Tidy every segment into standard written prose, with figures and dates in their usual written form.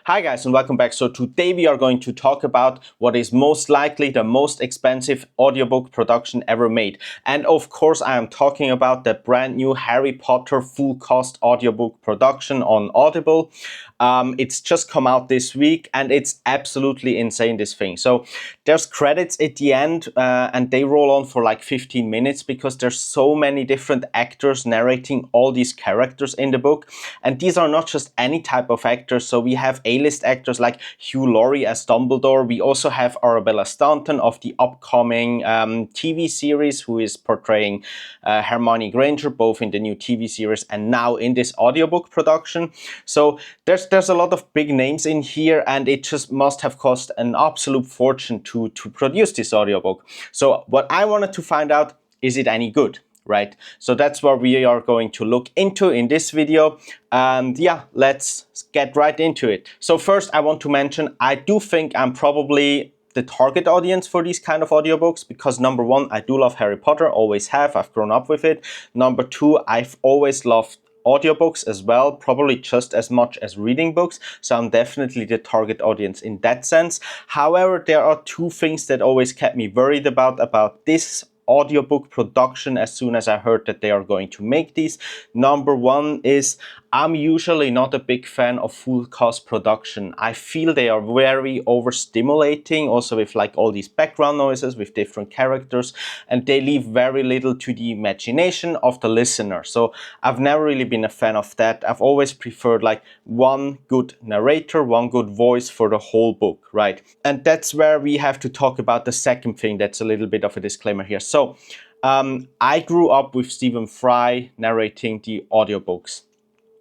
Hi guys and welcome back. So today we are going to talk about what is most likely the most expensive audiobook production ever made. And of course I am talking about the brand new Harry Potter full cost audiobook production on Audible. It's just come out this week and it's absolutely insane, this thing. So there's credits at the end and they roll on for like 15 minutes because there's so many different actors narrating all these characters in the book. And these are not just any type of actors. So we have A-list actors like Hugh Laurie as Dumbledore. We also have Arabella Staunton of the upcoming TV series, who is portraying Hermione Granger, both in the new TV series and now in this audiobook production. So there's a lot of big names in here, and it just must have cost an absolute fortune to produce this audiobook. So what I wanted to find out, is it any good? Right, so that's what we are going to look into in this video, and yeah, let's get right into it. So first I want to mention, I do think I'm probably the target audience for these kind of audiobooks because number one, I do love Harry Potter, always have, I've grown up with it. Number two, I've always loved audiobooks as well, probably just as much as reading books, so I'm definitely the target audience in that sense. However, there are two things that always kept me worried about this audiobook production as soon as I heard that they are going to make these. Number one is, I'm usually not a big fan of full cost production. I feel they are very overstimulating, also with like all these background noises with different characters, and they leave very little to the imagination of the listener. So I've never really been a fan of that. I've always preferred like one good narrator, one good voice for the whole book, right? And that's where we have to talk about the second thing that's a little bit of a disclaimer here. So I grew up with Stephen Fry narrating the audiobooks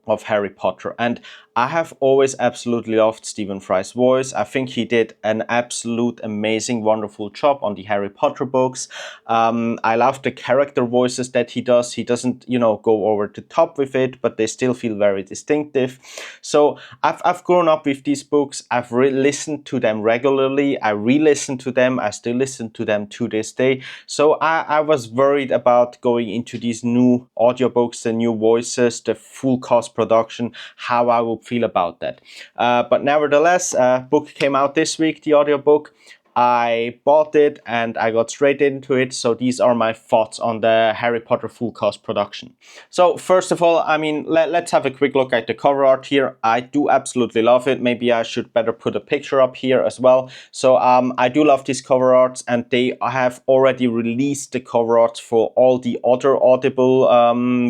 of Harry Potter, and I have always absolutely loved Stephen Fry's voice. I think he did an absolute amazing, wonderful job on the Harry Potter books. I love the character voices that he does. He doesn't, go over the top with it, but they still feel very distinctive. So I've grown up with these books. I've listened to them regularly. I re-listen to them. I still listen to them to this day. So I was worried about going into these new audiobooks, the new voices, the full cost production, how I would feel about that. But nevertheless, book came out this week, the audiobook. I bought it and I got straight into it. So these are my thoughts on the Harry Potter full cost production. So first of all, I mean, let's have a quick look at the cover art here. I do absolutely love it. Maybe I should better put a picture up here as well. So I do love these cover arts, and they have already released the cover arts for all the other Audible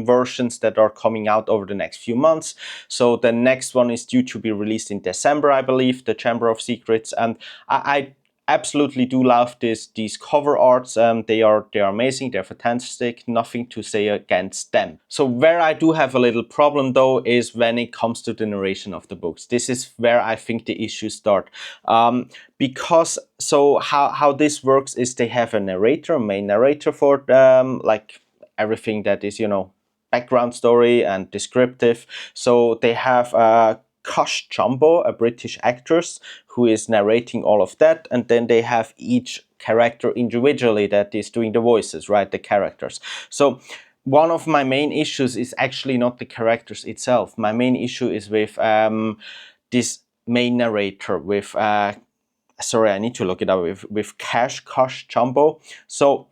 versions that are coming out over the next few months. So the next one is due to be released in December, I believe, the Chamber of Secrets, and I absolutely do love these cover arts. They are amazing, they're fantastic, nothing to say against them. So where I do have a little problem though is when it comes to the narration of the books. This is where I think the issues start, because so how this works is they have a narrator, a main narrator for like everything that is background story and descriptive. So they have Cush Jumbo, a British actress who is narrating all of that, and then they have each character individually that is doing the voices, right, the characters. So one of my main issues is actually not the characters itself. My main issue is with this main narrator, with sorry, I need to look it up, with Cush Jumbo. So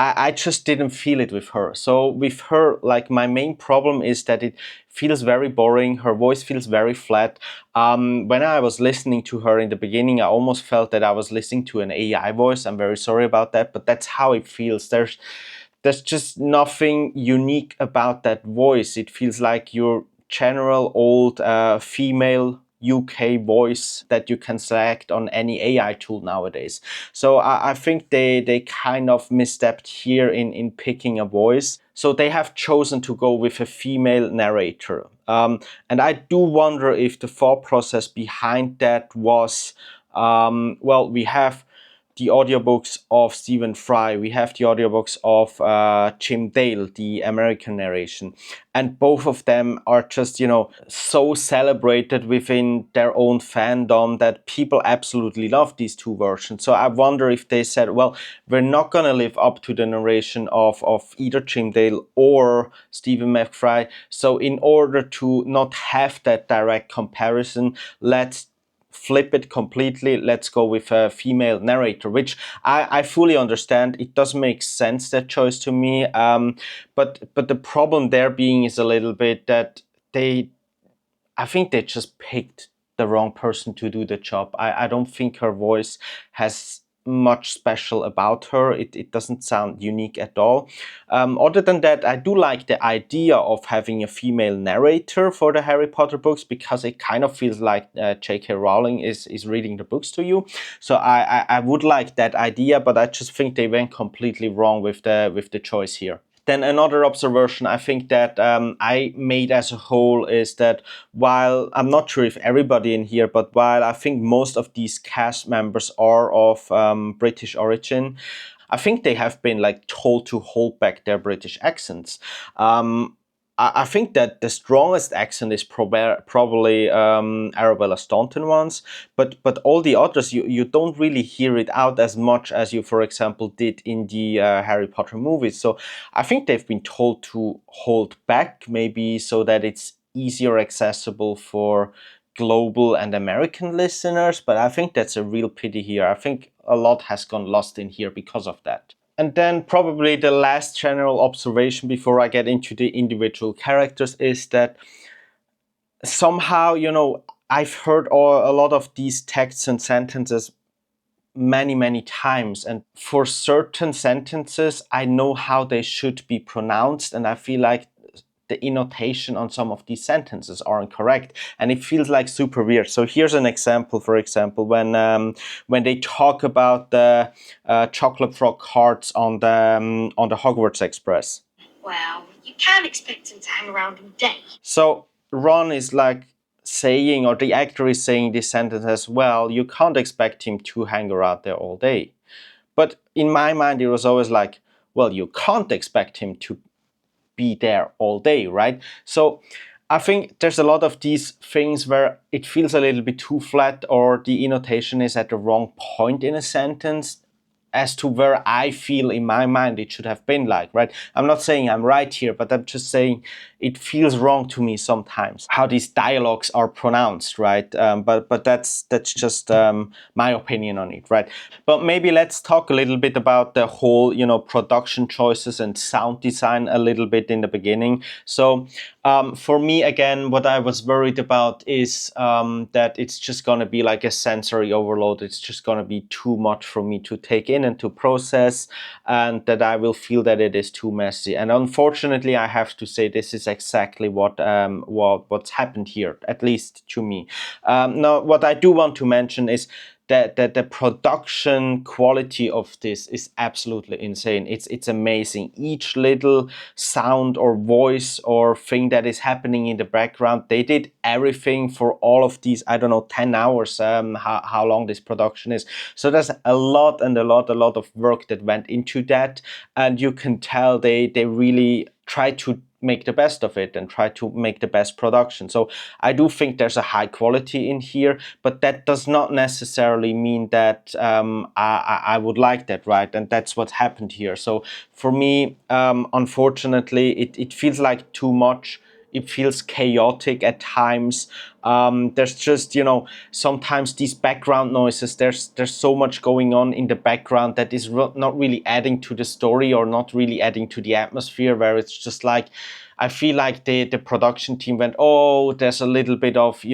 I just didn't feel it with her. So with her, like, my main problem is that it feels very boring. Her voice feels very flat. When I was listening to her in the beginning, I almost felt that I was listening to an AI voice. I'm very sorry about that, but that's how it feels. There's just nothing unique about that voice. It feels like your general old female UK voice that you can select on any AI tool nowadays. So I think they kind of misstepped here in picking a voice. So they have chosen to go with a female narrator. And I do wonder if the thought process behind that was, well, we have the audiobooks of Stephen Fry, we have the audiobooks of Jim Dale, the American narration. And both of them are just, so celebrated within their own fandom that people absolutely love these two versions. So I wonder if they said, well, we're not going to live up to the narration of either Jim Dale or Stephen McFry. So in order to not have that direct comparison, let's flip it completely. Let's go with a female narrator, which I fully understand. It does make sense, that choice, to me. But the problem there being is a little bit that I think they just picked the wrong person to do the job. I don't think her voice has much special about her. It doesn't sound unique at all. Other than that, I do like the idea of having a female narrator for the Harry Potter books, because it kind of feels like J.K. Rowling is reading the books to you. So I would like that idea, but I just think they went completely wrong with the choice here. Then another observation I think that I made as a whole is that while I'm not sure if everybody in here, but while I think most of these cast members are of British origin, I think they have been told to hold back their British accents. I think that the strongest accent is probably Arabella Staunton ones, but all the others you don't really hear it out as much as you, for example, did in the Harry Potter movies. So I think they've been told to hold back, maybe so that it's easier accessible for global and American listeners. But I think that's a real pity here. I think a lot has gone lost in here because of that. And then probably the last general observation before I get into the individual characters is that somehow, I've heard a lot of these texts and sentences many, many times. And for certain sentences, I know how they should be pronounced. And I feel like the intonation on some of these sentences aren't correct, and it feels like super weird. So here's an example. For example, when they talk about the chocolate frog cards on the Hogwarts Express. Well, you can expect him to hang around all day. So Ron is saying, or the actor is saying this sentence as well, you can't expect him to hang around there all day. But in my mind, it was always well, you can't expect him to be there all day, right? So I think there's a lot of these things where it feels a little bit too flat, or the intonation is at the wrong point in a sentence as to where I feel in my mind it should have been right? I'm not saying I'm right here, but I'm just saying it feels wrong to me sometimes how these dialogues are pronounced, right? But that's just my opinion on it, right? But maybe let's talk a little bit about the whole, production choices and sound design a little bit in the beginning. So for me, again, what I was worried about is that it's just going to be like a sensory overload. It's just going to be too much for me to take in and to process, and that I will feel that it is too messy. And unfortunately, I have to say this is exactly what's happened here, at least to me. Now, what I do want to mention is that the production quality of this is absolutely insane. It's amazing. Each little sound or voice or thing that is happening in the background, they did everything for all of these, I don't know, 10 hours, how long this production is. So there's a lot of work that went into that, and you can tell they really try to make the best of it and try to make the best production. So I do think there's a high quality in here, but that does not necessarily mean that I would like that, right? And that's what happened here. So for me, unfortunately, it feels like too much. It feels chaotic at times. There's just, sometimes these background noises, there's so much going on in the background that is not really adding to the story or not really adding to the atmosphere, where it's just I feel like the production team went, oh, there's a little bit of,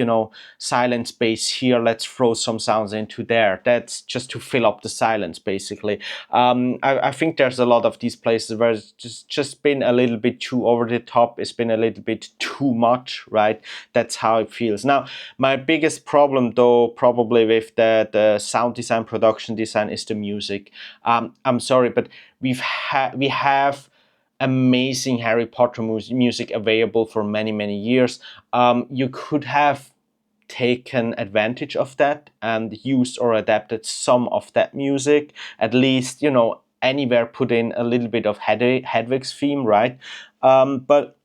silent space here. Let's throw some sounds into there. That's just to fill up the silence, basically. I think there's a lot of these places where it's just been a little bit too over the top. It's been a little bit too much, right? That's how it feels. Now, my biggest problem, though, probably with the sound design, production design, is the music. I'm sorry, but we have amazing Harry Potter music available for many years. You could have taken advantage of that and used or adapted some of that music, at least, anywhere put in a little bit of Hedwig's theme, right? But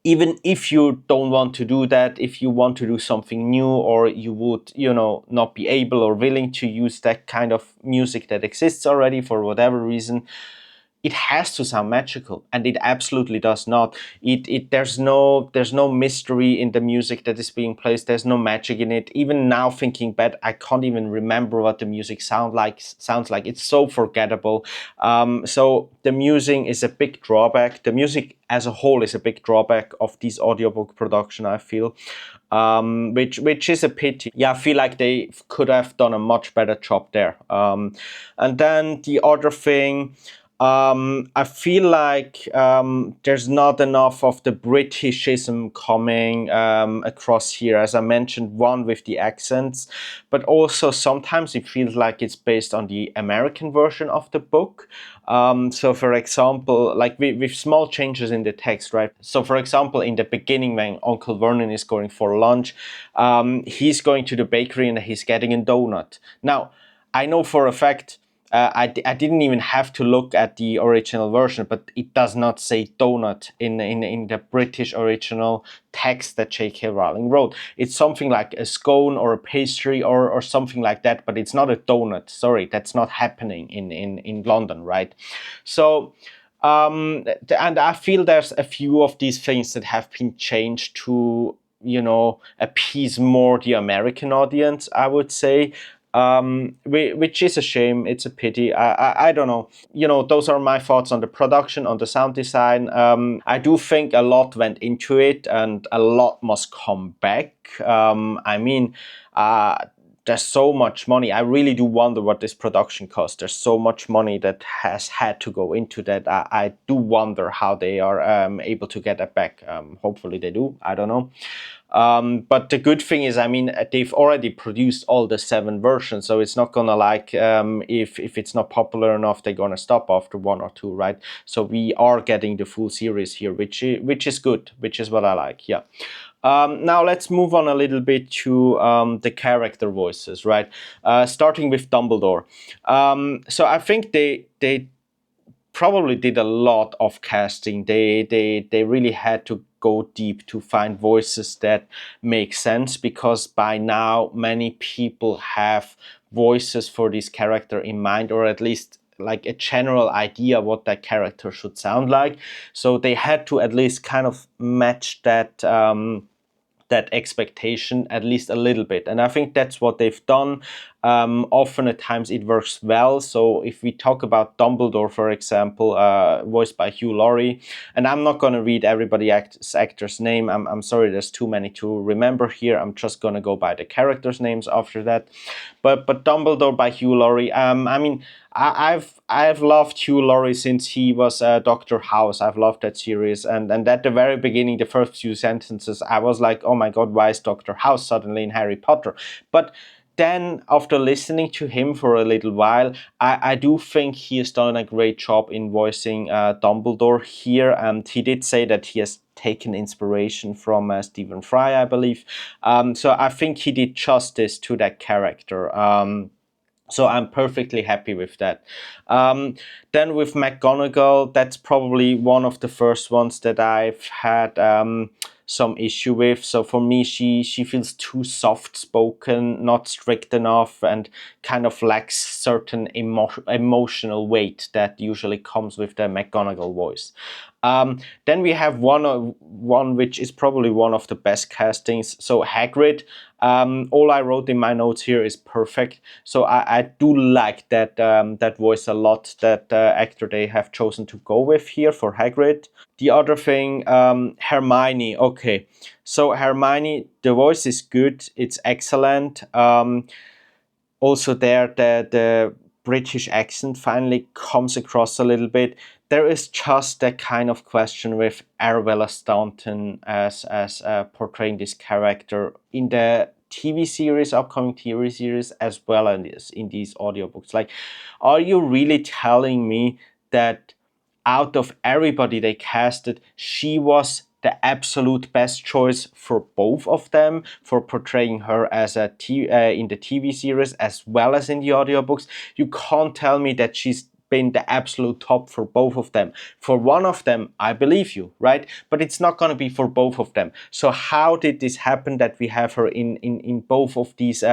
even if you don't want to do that, if you want to do something new, or you would, not be able or willing to use that kind of music that exists already for whatever reason, it has to sound magical, and it absolutely does not. There's no mystery in the music that is being played. There's no magic in it. Even now, thinking back, I can't even remember what the music sounds like. It's so forgettable. So the music is a big drawback. The music as a whole is a big drawback of this audiobook production, I feel. Which is a pity. Yeah, I feel like they could have done a much better job there. And then the other thing, I feel like there's not enough of the Britishism coming across here. As I mentioned, one with the accents, but also sometimes it feels like it's based on the American version of the book. So, for example, like with small changes in the text, right? So, for example, in the beginning, when Uncle Vernon is going for lunch, he's going to the bakery and he's getting a donut. Now, I know for a fact, I didn't even have to look at the original version, but it does not say donut in the British original text that J.K. Rowling wrote. It's something like a scone or a pastry or something like that, but it's not a donut. Sorry, that's not happening in London, right? So, and I feel there's a few of these things that have been changed to, appease more the American audience, I would say. Which is a shame. It's a pity. I don't know. Those are my thoughts on the production, on the sound design. I do think a lot went into it, and a lot must come back. I mean, there's so much money. I really do wonder what this production cost. There's so much money that has had to go into that. I do wonder how they are able to get that back. Hopefully they do. I don't know. But the good thing is, I mean, they've already produced all the 7 versions, so it's not gonna if it's not popular enough, they're gonna stop after 1 or 2, right? So we are getting the full series here, which is good, which is what I like. Yeah. Now let's move on a little bit to the character voices, right? Starting with Dumbledore. So I think they probably did a lot of casting. They really had to go deep to find voices that make sense, because by now many people have voices for this character in mind, or at least like a general idea what that character should sound like. So they had to at least kind of match that expectation at least a little bit, and I think that's what they've done. Often at times it works well. So if we talk about Dumbledore, for example, voiced by Hugh Laurie, and I'm not going to read everybody actor's name. I'm sorry, there's too many to remember here. I'm just going to go by the characters' names after that. But Dumbledore by Hugh Laurie. I mean, I've loved Hugh Laurie since he was Doctor House. I've loved that series, and at the very beginning, the first few sentences, I was like, oh my god, why is Doctor House suddenly in Harry Potter? But then, after listening to him for a little while, I do think he has done a great job in voicing Dumbledore here, and he did say that he has taken inspiration from Stephen Fry, I believe. So I think he did justice to that character. So I'm perfectly happy with that. Then with McGonagall, that's probably one of the first ones that I've had some issue with. So for me, she feels too soft spoken, not strict enough, and kind of lacks certain emotional weight that usually comes with the McGonagall voice. Then we have one which is probably one of the best castings. So Hagrid. All I wrote in my notes here is perfect. So I do like that voice a lot. That actor they have chosen to go with here for Hagrid. The other thing, Hermione. Okay, so Hermione, the voice is good. It's excellent. Also there, the British accent finally comes across a little bit. There is just that kind of question with Arabella Staunton as portraying this character in the TV series, upcoming TV series, as well as in these audiobooks. Like, are you really telling me that out of everybody they casted, she was the absolute best choice for both of them, for portraying her as in the TV series as well as in the audiobooks. You can't tell me that she's been the absolute top for both of them. For one of them, I believe you, right? But it's not going to be for both of them. So how did this happen that we have her in both of these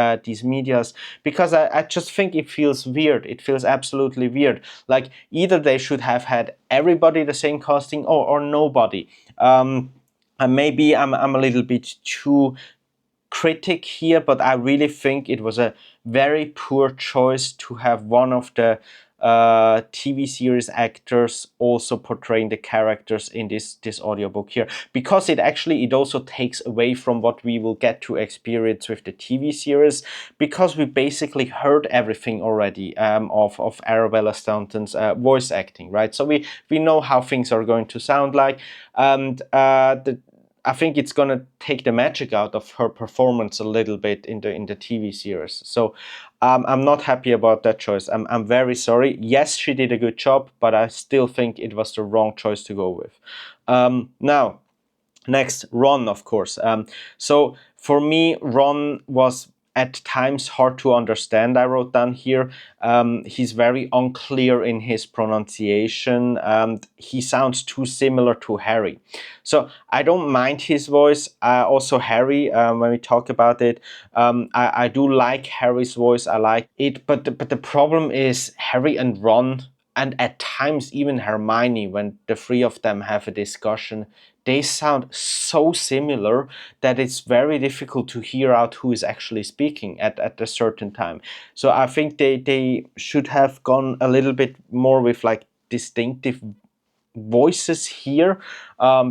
medias? Because I just think it feels weird. It feels absolutely weird. Like either they should have had everybody the same casting or nobody. And maybe I'm a little bit too critic here, but I really think it was a very poor choice to have one of the TV series actors also portraying the characters in this audiobook here, because it also takes away from what we will get to experience with the TV series, because we basically heard everything already of Arabella Staunton's voice acting, right? So we know how things are going to sound like, and I think it's gonna take the magic out of her performance a little bit in the TV series. So I'm not happy about that choice. I'm very sorry. Yes, she did a good job, but I still think it was the wrong choice to go with. Now, next, Ron, of course. So for me, Ron was at times hard to understand. I wrote down here. He's very unclear in his pronunciation. He sounds too similar to Harry. So I don't mind his voice. Also Harry, when we talk about it, I do like Harry's voice. I like it, but the problem is Harry and Ron, and at times even Hermione, when the three of them have a discussion, they sound so similar that it's very difficult to hear out who is actually speaking at a certain time. So I think they should have gone a little bit more with like distinctive voices here,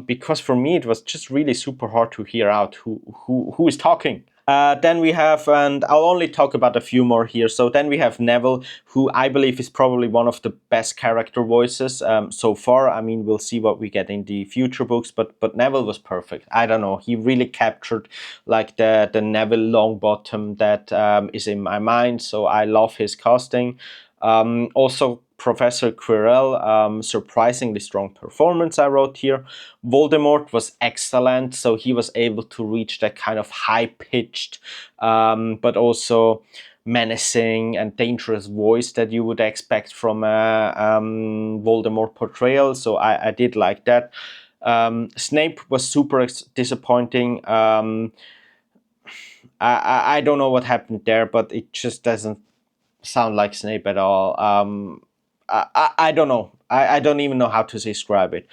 because for me it was just really super hard to hear out who is talking. Then we have, and I'll only talk about a few more here. So then we have Neville, who I believe is probably one of the best character voices so far. I mean, we'll see what we get in the future books, but Neville was perfect. I don't know, he really captured like the Neville Longbottom that is in my mind. So I love his casting. Also, Professor Quirrell, surprisingly strong performance, I wrote here. Voldemort was excellent, so he was able to reach that kind of high-pitched, but also menacing and dangerous voice that you would expect from a Voldemort portrayal, so I did like that. Snape was super disappointing. I don't know what happened there, but it just doesn't sound like Snape at all. I don't know. I don't even know how to describe it.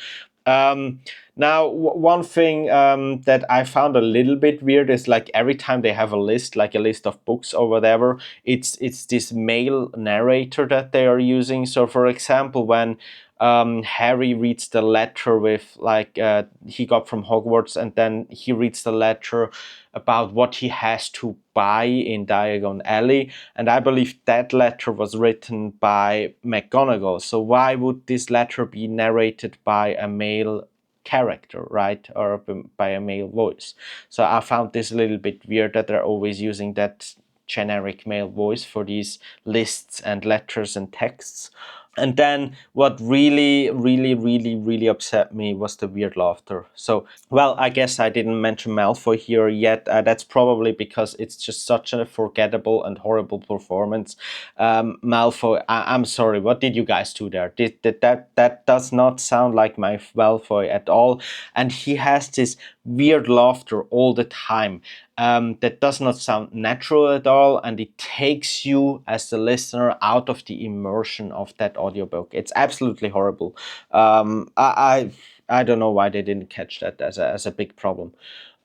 Now, one thing that I found a little bit weird is like every time they have a list, like a list of books or whatever, it's this male narrator that they are using. So, for example, when Harry reads the letter with like he got from Hogwarts, and then he reads the letter about what he has to buy in Diagon Alley, and I believe that letter was written by McGonagall. So why would this letter be narrated by a male character, right, or by a male voice? So I found this a little bit weird that they're always using that generic male voice for these lists and letters and texts. And then what really upset me was the weird laughter. So, well, I guess I didn't mention Malfoy here yet. That's probably because it's just such a forgettable and horrible performance. Malfoy, I'm sorry, what did you guys do there? That does not sound like my Malfoy at all. And he has this weird laughter all the time. That does not sound natural at all, and it takes you as the listener out of the immersion of that audiobook. It's absolutely horrible. I don't know why they didn't catch that as a big problem.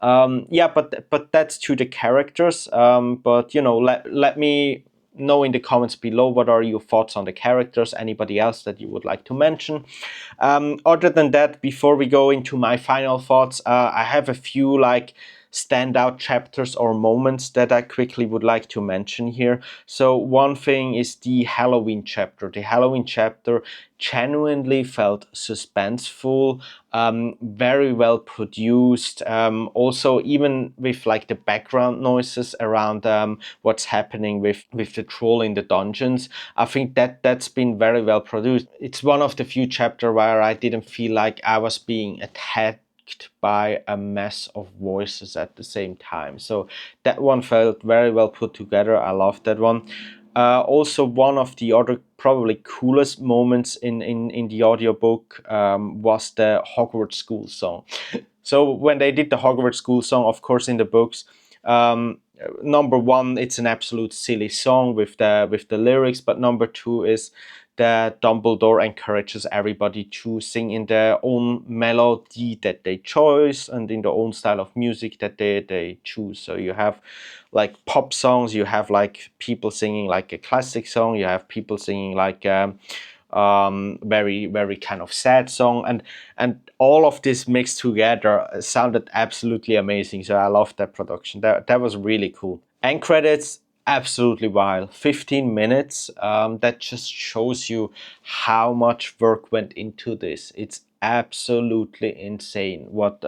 Yeah, but that's to the characters. But you know, let me know in the comments below what are your thoughts on the characters. Anybody else that you would like to mention? Other than that, before we go into my final thoughts, I have a few like standout chapters or moments that I quickly would like to mention here. So one thing is the Halloween chapter. The Halloween chapter genuinely felt suspenseful, very well produced. Also, even with like the background noises around what's happening with the troll in the dungeons, I think that's been very well produced. It's one of the few chapters where I didn't feel like I was being attacked backed by a mess of voices at the same time. So that one felt very well put together. I loved that one. Also, one of the other probably coolest moments in the audiobook was the Hogwarts School song. So when they did the Hogwarts School song, of course, in the books, number one, it's an absolute silly song with the lyrics, but number two is that Dumbledore encourages everybody to sing in their own melody that they choose and in their own style of music that they choose. So you have like pop songs, you have like people singing like a classic song, you have people singing like very kind of sad song, and all of this mixed together sounded absolutely amazing. So I loved that production. That was really cool. End credits, absolutely wild. 15 minutes. That just shows you how much work went into this. It's absolutely insane what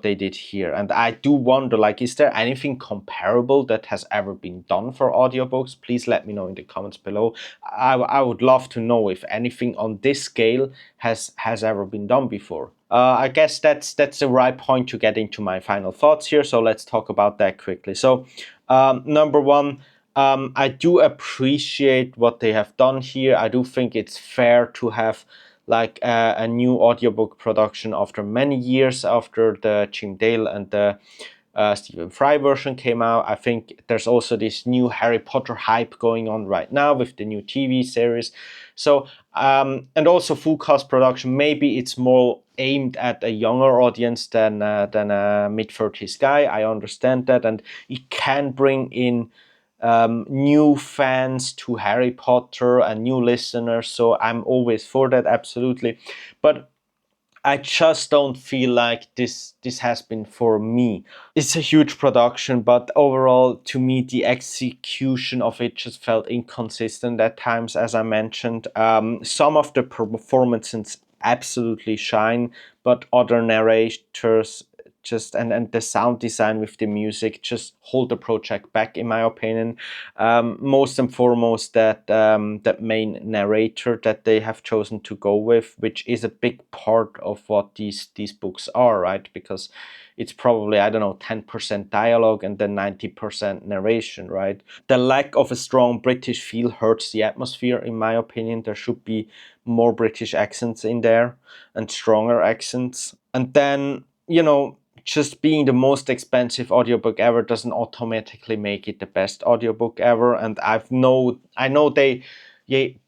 they did here. And I do wonder, like, is there anything comparable that has ever been done for audiobooks? Please let me know in the comments below. I would love to know if anything on this scale has ever been done before. I guess that's the right point to get into my final thoughts here. So let's talk about that quickly. So number one, I do appreciate what they have done here. I do think it's fair to have like a new audiobook production after many years after the Jim Dale and the Stephen Fry version came out. I think there's also this new Harry Potter hype going on right now with the new TV series. So and also full cast production. Maybe it's more aimed at a younger audience than a mid-30s guy. I understand that, and it can bring in new fans to Harry Potter and new listeners. So I'm always for that, absolutely. But I just don't feel like this has been for me. It's a huge production, but overall, to me, the execution of it just felt inconsistent at times, as I mentioned. Some of the performances absolutely shine, but other narrators just and the sound design with the music just hold the project back, in my opinion. Most and foremost, that main narrator that they have chosen to go with, which is a big part of what these books are, right? Because it's probably, I don't know, 10% dialogue and then 90% narration, right? The lack of a strong British feel hurts the atmosphere, in my opinion. There should be more British accents in there and stronger accents. And then, you know, just being the most expensive audiobook ever doesn't automatically make it the best audiobook ever. And I know they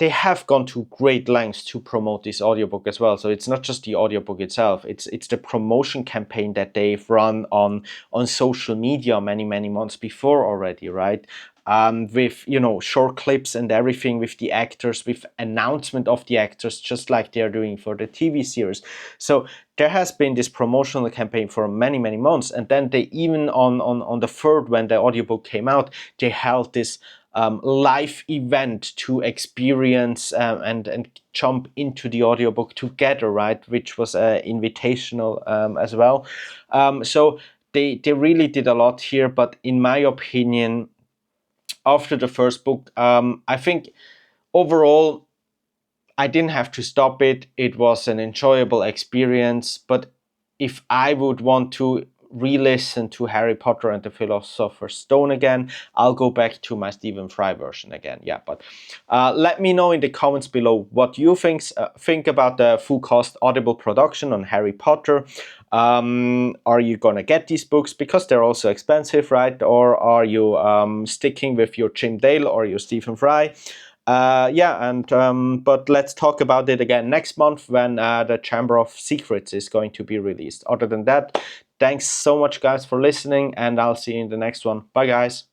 have gone to great lengths to promote this audiobook as well. So it's not just the audiobook itself, it's the promotion campaign that they've run on social media many months before already, right? With, you know, short clips and everything, with the actors, with announcement of the actors, just like they're doing for the TV series. So there has been this promotional campaign for many months, and then they even on the third, when the audiobook came out, they held this live event to experience and jump into the audiobook together, right? Which was invitational as well. So they really did a lot here, but in my opinion, after the first book, I think overall I didn't have to stop it. It was an enjoyable experience. But if I would want to re-listen to Harry Potter and the Philosopher's Stone again, I'll go back to my Stephen Fry version again. Yeah, but let me know in the comments below what you think about the full cost Audible production on Harry Potter. Are you gonna get these books because they're also expensive, right? Or are you sticking with your Jim Dale or your Stephen Fry? Yeah, and but let's talk about it again next month when the Chamber of Secrets is going to be released. Other than that, thanks so much, guys, for listening, and I'll see you in the next one. Bye, guys.